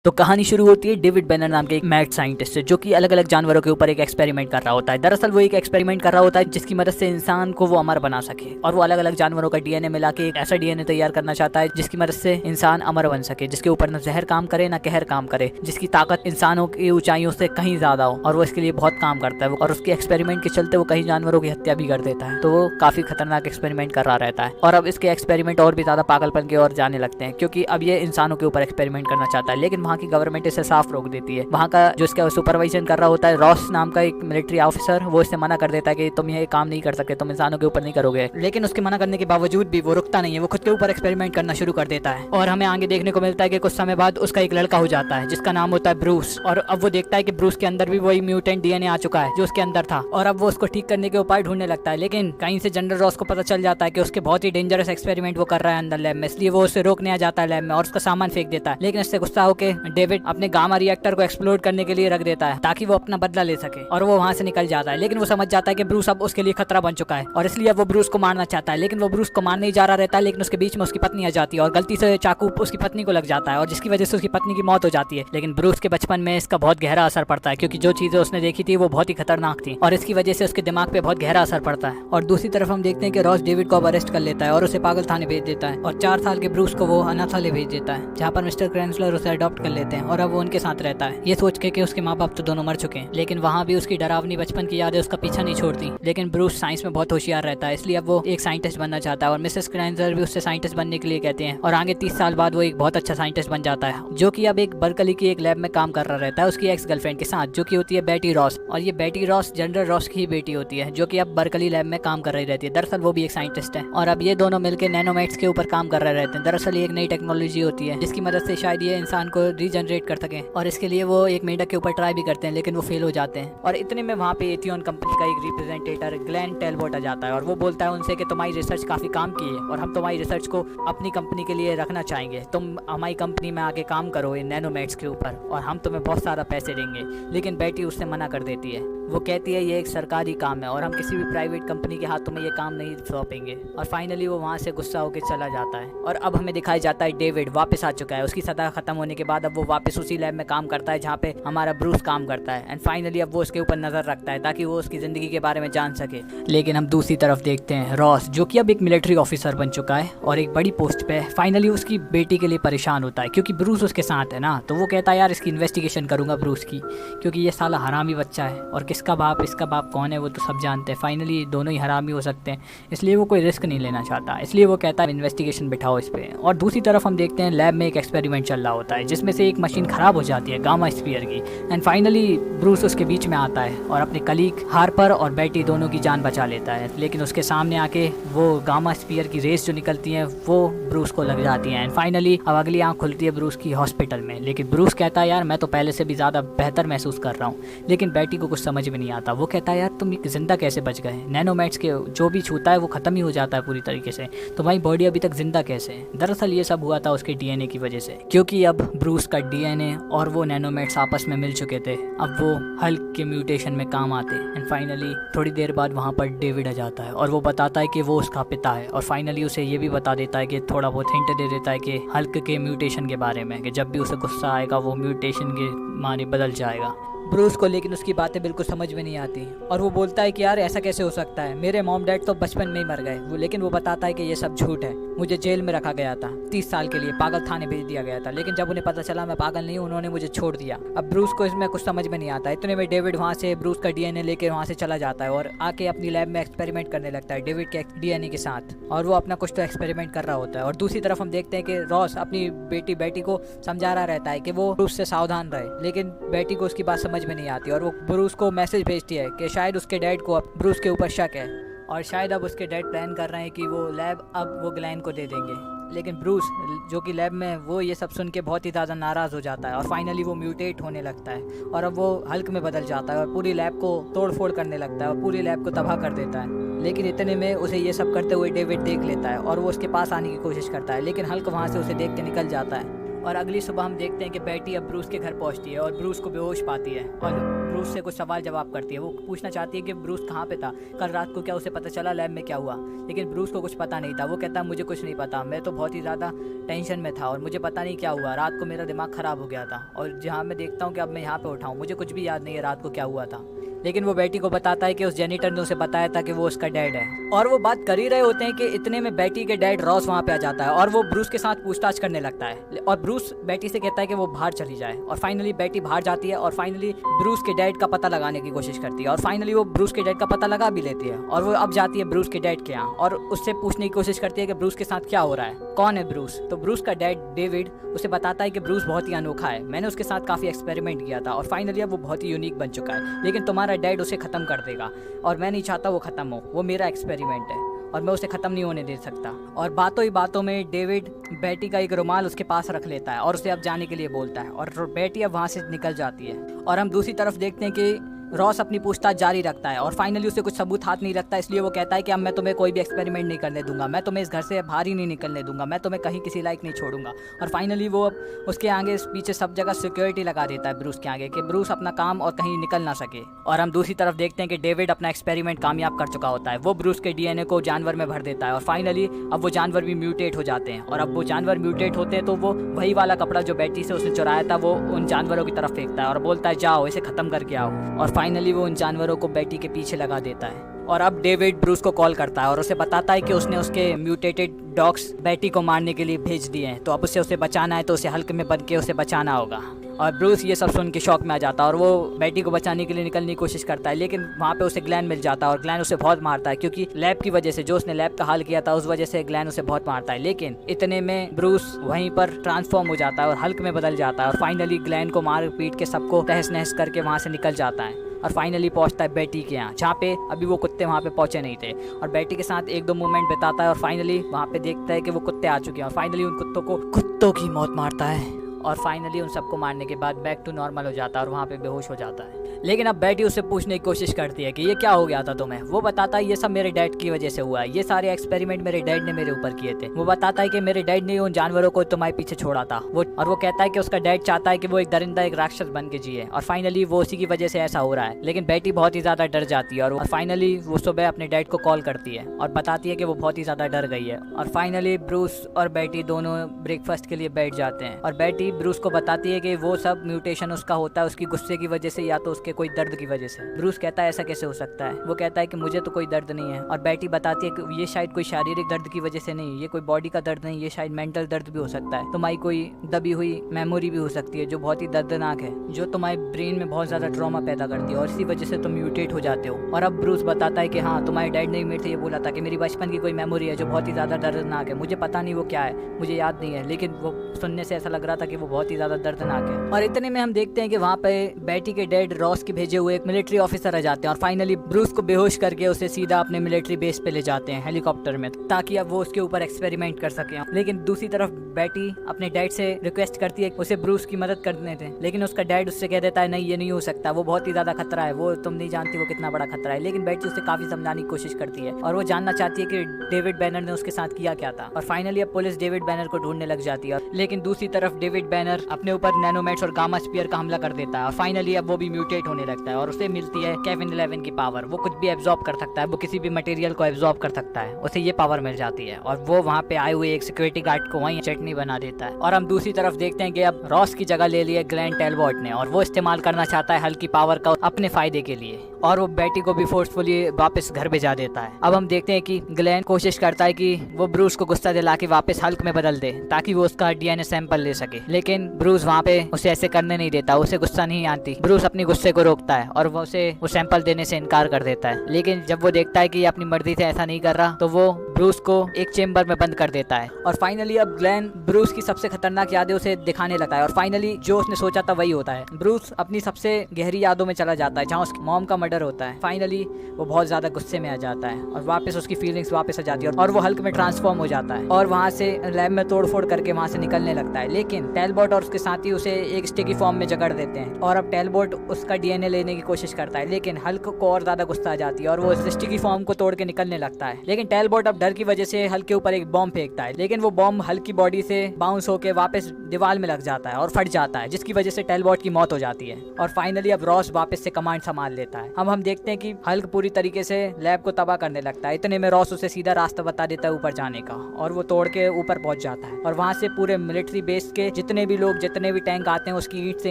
तो कहानी शुरू होती है डेविड बैनर नाम के एक मैड साइंटिस्ट से, जो कि अलग अलग जानवरों के ऊपर एक एक्सपेरिमेंट कर रहा होता है। दरअसल वो एक एक्सपेरिमेंट कर रहा होता है जिसकी मदद से इंसान को वो अमर बना सके, और वो अलग अलग जानवरों का डीएनए मिला के एक ऐसा डीएनए तैयार करना चाहता है जिसकी मदद से इंसान अमर बन सके, जिसके ऊपर न जहर काम करे न कहर काम करे, जिसकी ताकत इंसानों की ऊंचाइयों से कहीं ज्यादा हो, और वो इसके लिए बहुत काम करता है। और उसके एक्सपेरिमेंट के चलते वो कई जानवरों की हत्या भी कर देता है। तो वो काफी खतरनाक एक्सपेरिमेंट कर रहा रहता है, और अब इसके एक्सपेरिमेंट और भी ज्यादा पागलपन की ओर जाने लगते हैं, क्योंकि अब ये इंसानों के ऊपर एक्सपेरिमेंट करना चाहता है। लेकिन वहाँ की गवर्नमेंट इसे साफ रोक देती है। वहाँ का जो इसका सुपरवाइजन कर रहा होता है, रॉस नाम का एक मिलिट्री ऑफिसर, वो इससे मना कर देता है कि तुम ये काम नहीं कर सकते, तुम इंसानों के ऊपर नहीं करोगे। लेकिन उसके मना करने के बावजूद भी वो रुकता नहीं है, वो खुद के ऊपर एक्सपेरिमेंट करना शुरू कर देता है। और हमें आगे देखने को मिलता है कि कुछ समय बाद उसका एक लड़का हो जाता है जिसका नाम होता है ब्रूस, और अब वो देखता है कि ब्रूस के अंदर भी वही म्यूटेंट डीएनए आ चुका है जो उसके अंदर था, और अब वो उसको ठीक करने के उपाय ढूंढने लगता है। लेकिन कहीं से जनरल रॉस को पता चल जाता है कि उसके बहुत ही डेंजरस एक्सपेरिमेंट वो कर रहा है अंदर लैब में, इसलिए वो उसे रोकने आ जाता है लैब में और उसका सामान फेंक देता है। लेकिन इससे गुस्सा होकर डेविड अपने गामा रिएक्टर को एक्सप्लोड करने के लिए रख देता है ताकि वो अपना बदला ले सके, और वो वहां से निकल जाता है। लेकिन वो समझ जाता है कि ब्रूस अब उसके लिए खतरा बन चुका है, और इसलिए वो ब्रूस को मारना चाहता है। लेकिन वो ब्रूस को मारने ही जा रहा रहता है, लेकिन उसके बीच में उसकी पत्नी आ जाती है और गलती से चाकू उसकी पत्नी को लग जाता है, और जिसकी वजह से उसकी पत्नी की मौत हो जाती है। लेकिन ब्रूस के बचपन में इसका बहुत गहरा असर पड़ता है, क्योंकि जो चीजें उसने देखी थी वो बहुत ही खतरनाक थी, और इसकी वजह से उसके दिमाग पे बहुत गहरा असर पड़ता है। और दूसरी तरफ हम देखते हैं कि रॉस डेविड को अब अरेस्ट कर लेता है और उसे पागल थाने भेज देता है, और 4 साल के ब्रूस को वो अनाथालय भेज देता है, जहाँ पर मिस्टर क्रेंसलर उसे अडॉप्ट कर लेते हैं, और अब वो उनके साथ रहता है, ये सोच के कि उसके माँ बाप तो दोनों मर चुके हैं। लेकिन वहाँ भी उसकी डरावनी बचपन की यादें उसका पीछा नहीं छोड़ती। लेकिन ब्रूस साइंस में बहुत होशियार रहता है, इसलिए अब वो एक साइंटिस्ट बनना चाहता है, और मिसेस क्रेंसलर भी उससे साइंटिस्ट बनने के लिए कहते हैं, और आगे 30 साल बाद वो एक बहुत अच्छा साइंटिस्ट बन जाता है, जो कि अब एक बर्कली की एक लैब में काम कर रहा रहता है उसकी एक्स गर्लफ्रेंड के साथ, जो कि होती है बेटी रॉस। और ये बेटी रॉस जनरल रॉस की ही बेटी होती है, जो कि अब बर्कली लैब में काम कर रही रहती है। दरअसल वो भी एक साइंटिस्ट है, और अब ये दोनों मिलकर नैनोमेट्स के ऊपर काम कर रहे रहते हैं। दरअसल ये एक नई टेक्नोलॉजी होती है जिसकी मदद से शायद ये इंसान को रीजनरेट कर सके, और इसके लिए वो एक मेंढक के ऊपर ट्राई भी करते हैं, लेकिन वो फेल हो जाते हैं। और इतने में वहाँ पे एथियन कंपनी का एक रिप्रेजेंटेटर ग्लेन टेलबोट आ जाता है, और वो बोलता है उनसे कि तुम्हारी रिसर्च काफी काम की है, और हम तुम्हारी रिसर्च को अपनी कंपनी के लिए रखना चाहेंगे, तुम हमारी कंपनी में आके काम करो इन नैनोमेट्स के ऊपर, और हम तुम्हें बहुत सारा पैसे देंगे। लेकिन बेटी उससे मना कर देती है, वो कहती है ये एक सरकारी काम है और हम किसी भी प्राइवेट कंपनी के हाथों में ये काम नहीं सौंपेंगे। और फाइनली वो वहाँ से गुस्सा होकर चला जाता है। और अब हमें दिखाया जाता है डेविड वापस आ चुका है, उसकी सजा खत्म होने के बाद अब वो वापस उसी लैब में काम करता है जहाँ पे हमारा ब्रूस काम करता है। एंड फाइनली अब वो उसके ऊपर नजर रखता है ताकि वो उसकी जिंदगी के बारे में जान सके। लेकिन हम दूसरी तरफ देखते हैं रॉस, जो कि अब एक मिलिट्री ऑफिसर बन चुका है और एक बड़ी पोस्ट पे है। फाइनली उसकी बेटी के लिए परेशान होता है, क्योंकि ब्रूस उसके साथ है ना, तो वो कहता है यार इसकी इन्वेस्टिगेशन करूंगा ब्रूस की, क्योंकि ये साला हरामी बच्चा है, और किसका बाप इसका बाप कौन है वो तो सब जानते हैं। फाइनली दोनों ही हरामी हो सकते हैं, इसलिए वो कोई रिस्क नहीं लेना चाहता, इसलिए वो कहता है इन्वेस्टिगेशन बिठाओ इस पे। और दूसरी तरफ हम देखते हैं लैब में एक एक्सपेरिमेंट चल रहा होता है जिसमें से एक मशीन खराब हो जाती है गामा स्फीयर की। एंड फाइनली ब्रूस उसके बीच में आता है और अपने कलीग हार्पर और बेटी दोनों की जान बचा लेता है। लेकिन उसके सामने आके वो गामा स्फीयर की रेस जो निकलती है वो ब्रूस को लग जाती है। एंड फाइनली अब अगली आंख खुलती है ब्रूस की हॉस्पिटल में। लेकिन ब्रूस कहता है यार मैं तो पहले से भी ज़्यादा बेहतर महसूस कर रहा हूँ। लेकिन बेटी को कुछ समझ में नहीं आता, वो कहता है यार तुम जिंदा कैसे बच गए, नैनोमेट्स के जो भी छूता है वो खत्म ही हो जाता है पूरी तरीके से, तुम्हारी बॉडी अभी तक जिंदा कैसे है। दरअसल ये सब हुआ था उसके डीएनए की वजह से, क्योंकि अब ब्रूस का डीएनए और वो नैनोमेट्स आपस में मिल चुके थे, अब वो हल्क के म्यूटेशन में काम आते। एंड फाइनली थोड़ी देर बाद वहाँ पर डेविड आ जाता है और वो बताता है कि वो उसका पिता है, और फाइनली उसे ये भी बता देता है कि थोड़ा बहुत हिंट दे देता है कि हल्क के म्यूटेशन के बारे में, कि जब भी उसे गुस्सा आएगा वो म्यूटेशन के माने बदल जाएगा। ब्रूस को लेकिन उसकी बातें बिल्कुल समझ में नहीं आती, और वो बोलता है कि यार ऐसा कैसे हो सकता है, मेरे मॉम डैड तो बचपन में ही मर गए। लेकिन वो बताता है कि ये सब झूठ है, मुझे जेल में रखा गया था 30 साल के लिए, पागल थाने भेज दिया गया था, लेकिन जब उन्हें पता चला मैं पागल नहीं हूँ उन्होंने मुझे छोड़ दिया। अब ब्रूस को इसमें कुछ समझ में नहीं आता। इतने में डेविड वहाँ से ब्रूस का डीएनए लेकर वहाँ से चला जाता है और आके अपनी लैब में एक्सपेरिमेंट करने लगता है डेविड के डीएनए के साथ, और वो अपना कुछ तो एक्सपेरिमेंट कर रहा होता है। और दूसरी तरफ हम देखते हैं कि रॉस अपनी बेटी को समझा रहा रहता है कि वो ब्रूस से सावधान रहे, लेकिन बेटी को उसकी बात समझ में नहीं आती, और वो ब्रूस को मैसेज भेजती है कि शायद उसके डैड को अब ब्रूस के ऊपर शक है, और शायद अब उसके डैड प्लान कर रहे हैं कि वो लैब अब वो ग्लेन को दे देंगे। लेकिन ब्रूस जो कि लैब में, वो ये सब सुन के बहुत ही ज़्यादा नाराज़ हो जाता है, और फाइनली वो म्यूटेट होने लगता है, और अब वो हल्क में बदल जाता है और पूरी लैब को तोड़ फोड़ करने लगता है और पूरी लैब को तबाह कर देता है। लेकिन इतने में उसे ये सब करते हुए डेविड देख लेता है और वो उसके पास आने की कोशिश करता है, लेकिन हल्क वहाँ से उसे देख के निकल जाता है। और अगली सुबह हम देखते हैं कि बेटी अब ब्रूस के घर पहुंचती है और ब्रूस को बेहोश पाती है और ब्रूस से कुछ सवाल जवाब करती है। वो पूछना चाहती है कि ब्रूस कहाँ पे था, कल रात को क्या उसे पता चला लैब में क्या हुआ, लेकिन ब्रूस को कुछ पता नहीं था। वो कहता है मुझे कुछ नहीं पता, मैं तो बहुत ही ज़्यादा टेंशन में था और मुझे पता नहीं क्या हुआ, रात को मेरा दिमाग ख़राब हो गया था और जहाँ मैं देखता हूँ कि अब मैं यहाँ पे उठाऊँ, मुझे कुछ भी याद नहीं है रात को क्या हुआ था। लेकिन वो बेटी को बताता है कि उस जेनिटर ने उसे बताया था कि वो उसका डैड है। और वो बात कर ही रहे होते हैं कि इतने में बेटी के डैड रॉस वहाँ पे आ जाता है और वो ब्रूस के साथ पूछताछ करने लगता है और ब्रूस बेटी से कहता है कि वो बाहर चली जाए और फाइनली बेटी बाहर जाती है और फाइनली ब्रूस के डैड का पता लगाने की कोशिश करती है और फाइनली वो ब्रूस के डैड का पता लगा भी लेती है और वो अब जाती है ब्रूस के डैड के यहाँ और उससे पूछने की कोशिश करती है कि ब्रूस के साथ क्या हो रहा है, कौन है ब्रूस। तो ब्रूस का डैड डेविड उसे बताता है कि ब्रूस बहुत ही अनोखा है, मैंने उसके साथ काफ़ी एक्सपेरिमेंट किया था और फाइनली अब वो बहुत ही यूनिक बन चुका है, लेकिन तुम्हारा डैड उसे ख़त्म कर देगा और मैं नहीं चाहता वो ख़त्म हो, वो मेरा एक्सपेरिमेंट है और मैं उसे ख़त्म नहीं होने दे सकता। और बातों ही बातों में डेविड बेटी का एक रुमाल उसके पास रख लेता है और उसे अब जाने के लिए बोलता है और बेटी अब वहाँ से निकल जाती है। और हम दूसरी तरफ देखते हैं कि रॉस अपनी पूछताछ जारी रखता है और फाइनली उसे कुछ सबूत हाथ नहीं रखता, इसलिए वो कहता है कि अब मैं तुम्हें कोई भी एक्सपेरिमेंट नहीं करने दूंगा, मैं तुम्हें इस घर से बाहर ही नहीं निकलने दूंगा, मैं तुम्हें कहीं किसी लायक नहीं छोड़ूंगा। और फाइनली वो अब उसके आगे पीछे सब जगह सिक्योरिटी लगा देता है ब्रूस के आगे कि ब्रूस अपना काम और कहीं निकल ना सके। और हम दूसरी तरफ देखते हैं कि डेविड अपना एक्सपेरिमेंट कामयाब कर चुका होता है, वो ब्रूस के DNA को जानवर में भर देता है और फाइनली अब वो जानवर भी म्यूटेट हो जाते हैं और अब वो जानवर म्यूटेट होते हैं तो वो वही वाला कपड़ा जो बेटी से उसने चुराया था वो उन जानवरों की तरफ फेंकता है और बोलता है जाओ इसे ख़त्म करके आओ। और फाइनली वो उन जानवरों को बेटी के पीछे लगा देता है। और अब डेविड ब्रूस को कॉल करता है और उसे बताता है कि उसने उसके म्यूटेटेड डॉग्स बेटी को मारने के लिए भेज दिए हैं, तो अब उसे बचाना है तो उसे हल्क में बन के उसे बचाना होगा। और ब्रूस ये सब सुन के शौक में आ जाता है और वो बेटी को बचाने के लिए निकलने की कोशिश करता है, लेकिन वहाँ पे उसे ग्लैन मिल जाता है और ग्लैन उसे बहुत मारता है क्योंकि लैब की वजह से, जो उसने लैब का हाल किया था उस वजह से ग्लैन उसे बहुत मारता है। लेकिन इतने में ब्रूस वहीं पर ट्रांसफॉर्म हो जाता है और हल्क में बदल जाता है और फाइनली ग्लैन को मार पीट के सबको तहस नहस करके वहाँ से निकल जाता है और फाइनली पहुंचता है बेटी के यहाँ, जहाँ पे अभी वो कुत्ते वहाँ पे पहुंचे नहीं थे और बेटी के साथ एक दो मोमेंट बिताता है और फाइनली वहाँ पे देखता है कि वो कुत्ते आ चुके हैं और फाइनली उन कुत्तों की मौत मारता है और फाइनली उन सबको मारने के बाद बैक टू नॉर्मल हो जाता है और वहाँ पे बेहोश हो जाता है। लेकिन अब बेटी उससे पूछने की कोशिश करती है कि ये क्या हो गया था तुम्हें। वो बताता है ये सब मेरे डैड की वजह से हुआ है, ये सारे एक्सपेरिमेंट मेरे डैड ने मेरे ऊपर किए थे। वो बताता है कि मेरे डैड ने उन जानवरों को तुम्हारे पीछे छोड़ा था वो कहता है कि उसका डैड चाहता है कि वो एक दरिंदा एक राक्षस बन के जिए और फाइनली वो उसी की वजह से ऐसा हो रहा है। लेकिन बेटी बहुत ही ज्यादा डर जाती है और फाइनली वो सुबह अपने डैड को कॉल करती है और बताती है कि वो बहुत ही ज्यादा डर गई है। और फाइनली ब्रूस और बेटी दोनों ब्रेकफास्ट के लिए बैठ जाते हैं और बेटी ब्रूस को बताती है कि वो सब म्यूटेशन उसका होता है उसकी गुस्से की वजह से या तो उसके कोई दर्द की वजह से। ब्रूस कहता है ऐसा कैसे हो सकता है। वो कहता है कि मुझे तो कोई दर्द नहीं है और बेटी बताती है कि ये शायद कोई शारीरिक दर्द की वजह से नहीं, ये कोई बॉडी का दर्द नहीं, ये शायद मेंटल दर्द भी हो सकता है, तुम्हारी कोई दबी हुई मेमोरी भी हो सकती है जो बहुत ही दर्दनाक है, जो तुम्हारे ब्रेन में बहुत ज्यादा ट्रॉमा पैदा करती है और इसी वजह से तुम म्यूटेट हो जाते हो। और अब ब्रूस बताता है कि हाँ तुम्हारे डैड ने मेरे से ये बोला था कि मेरी बचपन की कोई मेमोरी है जो बहुत ही ज्यादा दर्दनाक है, मुझे पता नहीं वो क्या है, मुझे याद नहीं है, लेकिन वो सुनने से ऐसा लग रहा था कि वो बहुत ही ज्यादा दर्दनाक है। और इतने में हम देखते हैं कि वहाँ पे बेटी के डैड रॉस के भेजे हुए एक मिलिट्री ऑफिसर आ जाते हैं और फाइनली ब्रूस को बेहोश करके उसे सीधा अपने मिलिट्री बेस पे ले जाते हैं हेलीकॉप्टर में, ताकि अब वो उसके ऊपर एक्सपेरिमेंट कर सके। लेकिन दूसरी तरफ बेटी अपने डैड से रिक्वेस्ट करती है उसे ब्रूस की मदद करने थे, लेकिन उसका डैड उससे कह देता है नहीं ये नहीं हो सकता, वो बहुत ही ज्यादा खतरा है, वो तुम नहीं जानती वो कितना बड़ा खतरा है। लेकिन बेटी उसे काफी समझाने की कोशिश करती है और वो जानना चाहती है कि डेविड बैनर ने उसके साथ किया क्या था। और फाइनली अब पुलिस डेविड बैनर को ढूंढने लग जाती है, लेकिन दूसरी तरफ डेविड बैनर अपने ऊपर नैनोमेट्स और गामा स्पीयर का हमला कर देता है और फाइनली अब वो भी म्यूटेट होने लगता है और उसे मिलती है केविन 11 की पावर। वो कुछ भी एब्जॉर्ब कर सकता है, वो किसी भी मटेरियल को एब्जॉर्ब कर सकता है, उसे ये पावर मिल जाती है और वो वहाँ पे आए हुए एक सिक्योरिटी गार्ड को वहीं चटनी बना देता है। और हम दूसरी तरफ देखते हैं कि अब रॉस की जगह ले ली है ग्लेन टैलबॉट ने और वो इस्तेमाल करना चाहता है हल्की पावर का अपने फायदे के लिए और वो बेटी को भी फोर्सफुली वापस घर भेजा देता है। अब हम देखते हैं कि ग्लेन कोशिश करता है कि वो ब्रूस को गुस्सा दिला के वापस हल्क में बदल दे ताकि वो उसका DNA सैंपल ले सके, लेकिन ब्रूस वहाँ पे उसे ऐसे करने नहीं देता, उसे गुस्सा नहीं आती। ब्रूस अपनी गुस्से को रोकता है और वो उसे वो सैंपल देने से इनकार कर देता है, लेकिन जब वो देखता है कि ये अपनी मर्जी से ऐसा नहीं कर रहा तो वो ब्रूस को एक चेम्बर में बंद कर देता है। और फाइनली अब ग्लेन ब्रूस की सबसे खतरनाक यादें उसे दिखाने लगता है और फाइनली जो उसने सोचा था वही होता है। ब्रूस अपनी सबसे गहरी यादों में चला जाता है जहाँ उसकी मॉम का मर्डर होता है। फाइनली वो बहुत ज्यादा गुस्से में आ जाता है और वापस उसकी फीलिंग्स वापस आ जाती है और वो हल्क में ट्रांसफॉर्म हो जाता है और वहाँ से लैब में तोड़फोड़ करके वहाँ से निकलने लगता है। लेकिन टैलबॉट और उसके साथी उसे एक स्टिकी फॉर्म में जकड़ देते हैं और अब टैलबॉट उसका DNA लेने की कोशिश करता है, लेकिन हल्क को और ज्यादा गुस्सा आ जाती है और वो उस स्टिकी फॉर्म को तोड़ के निकलने लगता है। लेकिन टैलबॉट अब डर डर की वजह से हल्क के ऊपर एक बॉम्ब फेंकता है, लेकिन वो बॉम्ब हल्क की बॉडी से बाउंस होकर वापस दीवार में लग जाता है और फट जाता है, जिसकी वजह से टेलबॉट की मौत हो जाती है। और फाइनली अब रॉस वापस से कमांड संभाल लेता है। हम देखते हैं कि हल्क पूरी तरीके से लैब को तबाह करने लगता है। इतने में रॉस उसे सीधा रास्ता बता देता है ऊपर जाने का, और वो तोड़ के ऊपर पहुंच जाता है और वहां से पूरे मिलिट्री बेस के जितने भी लोग, जितने भी टैंक आते हैं, उसकी ईंट से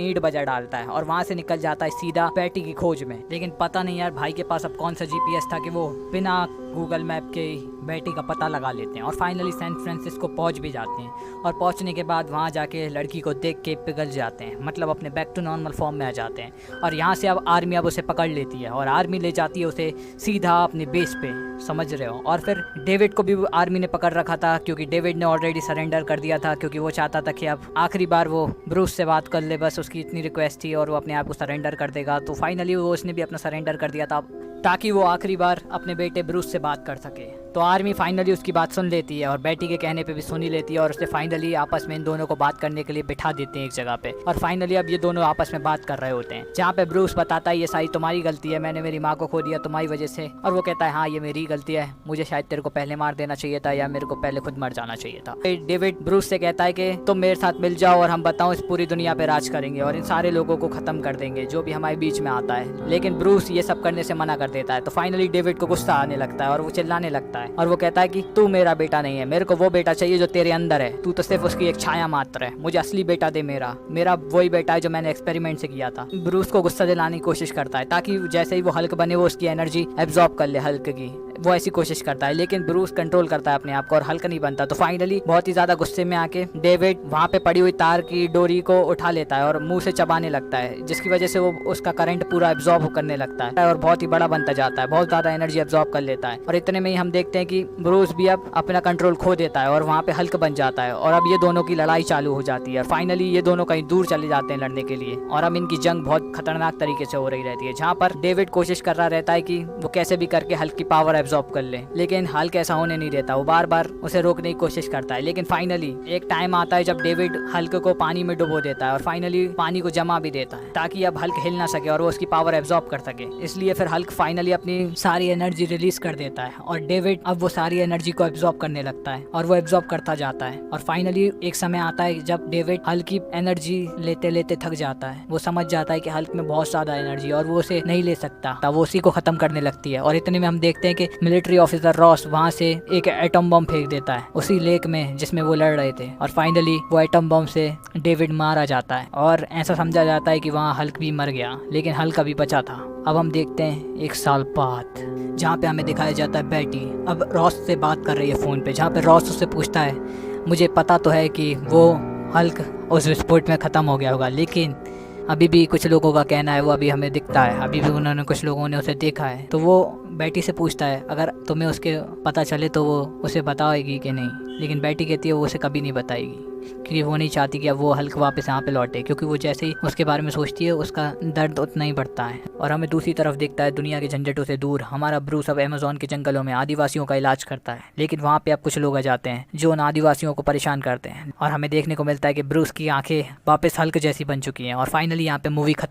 ईंट बजा डालता है और वहां से निकल जाता है सीधा पैटी की खोज में। लेकिन पता नहीं यार भाई के पास अब कौन सा जीपीएस था कि वो बिना गूगल मैप के बेटी का पता लगा लेते हैं और फाइनली सैन फ्रांसिस्को पहुंच भी जाते हैं। और पहुंचने के बाद वहां जाके लड़की को देख के पिघल जाते हैं, मतलब अपने बैक टू नॉर्मल फॉर्म में आ जाते हैं। और यहाँ से अब आर्मी अब उसे पकड़ लेती है और आर्मी ले जाती है उसे सीधा अपने बेस पे, समझ रहे हो। और फिर डेविड को भी आर्मी ने पकड़ रखा था, क्योंकि डेविड ने ऑलरेडी सरेंडर कर दिया था, क्योंकि वो चाहता था कि अब आखिरी बार वो ब्रूस से बात कर ले, बस उसकी इतनी रिक्वेस्ट थी और वो अपने आप को सरेंडर कर देगा। तो फाइनली वो उसने भी अपना सरेंडर कर दिया था ताकि वो आखिरी बार अपने बेटे ब्रूस से बात कर सके। तो आर्मी फाइनली उसकी बात सुन लेती है और बेटी के कहने पे भी सुन ही लेती है और उससे फाइनली आपस में इन दोनों को बात करने के लिए बिठा देते हैं एक जगह पे। और फाइनली अब ये दोनों आपस में बात कर रहे होते हैं, जहाँ पे ब्रूस बताता है ये सारी तुम्हारी गलती है, मैंने मेरी माँ को खो दिया तुम्हारी वजह से। और वो कहता है हाँ ये मेरी गलती है, मुझे शायद तेरे को पहले मार देना चाहिए था या मेरे को पहले खुद मर जाना चाहिए था। डेविड ब्रूस से कहता है कि तुम मेरे साथ मिल जाओ और हम बताओ इस पूरी दुनिया पे राज करेंगे और इन सारे लोगों को खत्म कर देंगे जो भी हमारे बीच में आता है। लेकिन ब्रूस ये सब करने से मना कर देता है। तो फाइनली डेविड को गुस्सा आने लगता है और वो चिल्लाने लगता है और वो कहता है कि तू मेरा बेटा नहीं है, मेरे को वो बेटा चाहिए जो तेरे अंदर है, तू तो सिर्फ उसकी एक छाया मात्र है, मुझे असली बेटा दे, मेरा वही बेटा है जो मैंने एक्सपेरिमेंट से किया था। ब्रूस को गुस्सा दिलाने की कोशिश करता है ताकि जैसे ही वो हल्क बने वो उसकी एनर्जी एब्जॉर्ब कर ले हल्क की, वो ऐसी कोशिश करता है। लेकिन ब्रूस कंट्रोल करता है अपने आप को और हल्क नहीं बनता। तो फाइनली बहुत ही ज्यादा गुस्से में आके डेविड वहाँ पे पड़ी हुई तार की डोरी को उठा लेता है और मुंह से चबाने लगता है, जिसकी वजह से वो उसका करंट पूरा एब्जॉर्ब करने लगता है और बहुत ही बड़ा बनता जाता है, बहुत ज्यादा एनर्जी एब्जॉर्ब कर लेता है। और इतने में ही हम देखते हैं कि ब्रूस भी अब अपना कंट्रोल खो देता है और वहाँ पे हल्क बन जाता है और अब ये दोनों की लड़ाई चालू हो जाती है। फाइनली ये दोनों कहीं दूर चले जाते हैं लड़ने के लिए और अब इनकी जंग बहुत खतरनाक तरीके से हो रही रहती है, जहाँ पर डेविड कोशिश कर रहा रहता है कि वो कैसे भी करके हल्क की पावर एब्जॉर्ब कर ले, लेकिन हल्क ऐसा होने नहीं देता, वो बार बार उसे रोकने की कोशिश करता है। लेकिन फाइनली एक टाइम आता है जब डेविड हल्क को पानी में डुबो देता है और फाइनली पानी को जमा भी देता है ताकि अब हल्क हिल ना सके और वो उसकी पावर एब्जॉर्ब कर सके। इसलिए फिर हल्क फाइनली अपनी सारी एनर्जी रिलीज कर देता है और डेविड अब वो सारी एनर्जी को एब्जॉर्ब करने लगता है और वो एब्जॉर्ब करता जाता है। और फाइनली एक समय आता है जब डेविड हल्क की एनर्जी लेते लेते थक जाता है, वो समझ जाता है कि हल्क में बहुत ज्यादा एनर्जी और वो उसे नहीं ले सकता, तब वो उसी को खत्म करने लगती है। और इतने में हम देखते हैं कि मिलिट्री ऑफिसर रॉस वहाँ से एक एटम बम फेंक देता है उसी लेक में जिसमें वो लड़ रहे थे और फाइनली वो एटम बम से डेविड मारा जाता है और ऐसा समझा जाता है कि वहाँ हल्क भी मर गया, लेकिन हल्क अभी बचा था। अब हम देखते हैं 1 साल बाद, जहाँ पे हमें दिखाया जाता है बेटी अब रॉस से बात कर रही है फ़ोन पे, जहाँ पे रॉस उससे पूछता है मुझे पता तो है कि वो हल्क उस विस्फोट में ख़त्म हो गया होगा, लेकिन अभी भी कुछ लोगों का कहना है वो अभी हमें दिखता है, अभी भी उन्होंने कुछ लोगों ने उसे देखा है। तो वो बेटी से पूछता है अगर तुम्हें उसके पता चले तो वो उसे बताएगी कि नहीं, लेकिन बेटी कहती है वो उसे कभी नहीं बताएगी क्योंकि वो नहीं चाहती कि अब वो हल्क वापस यहाँ पे लौटे, क्योंकि वो जैसे ही उसके बारे में सोचती है उसका दर्द उतना ही बढ़ता है। और हमें दूसरी तरफ दिखता है दुनिया के झंझटों से दूर हमारा ब्रूस अब अमेज़न के जंगलों में आदिवासियों का इलाज करता है, लेकिन वहाँ पे अब कुछ लोग आ जाते हैं जो उन आदिवासियों को परेशान करते हैं और हमें देखने को मिलता है कि ब्रूस की आंखें वापस हल्क जैसी बन चुकी हैं। और फाइनली यहाँ पे मूवी खत्म।